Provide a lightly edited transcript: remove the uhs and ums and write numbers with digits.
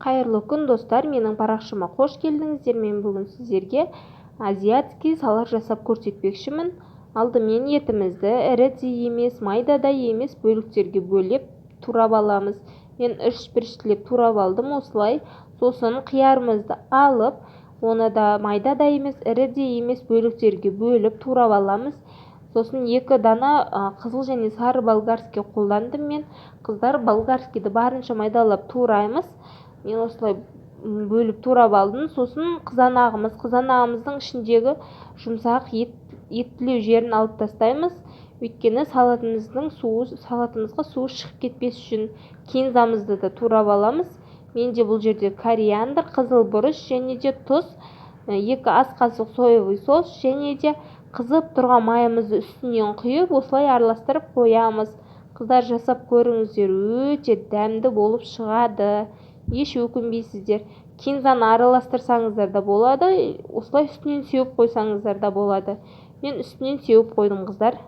Қайырлы күн достар, менің парақшама қош келдіңіздер. Мен бүгін сіздерге азиатский салат жасап көрсетпекшімін. Алдымен етімізді ірі емес, майдадай емес бөліктерге бөліп турап аламыз. Мен 3-1-леп турап алдым осылай. Сосын қиярымызды алып, оны да майдадай емес, ірі емес бөліктерге бөліп турап аламыз. Сосын 2 дана қызыл және сары болгарский қолдандым мен. Қыздар, болгарскийді барынша майдалап тураймыз. Мен осылай бөліп турап алдым. Сосын қызанағымыздың ішіндегі жұмсақ еттілеу жерін алып тастаймыз. Өйткені салатымызға суы шығып кетпес үшін кинзамызды да турап аламыз. Менде бұл жерде кориандр, қызыл бұрыш және де тұз, 2 ас қасық соевый сос және де қызып тұрған майымызды үстінен құйып, осылай араластырып қоямыз. Қыздар, жасап көріңіздер, өте дәмді болып шығады. Еш өкінбейсіздер. Кинзаны араластырсаңыздар да болады, осылай үстінен сеуіп қойсаңыздар да болады. Мен үстінен сеуіп қойдым қыздар.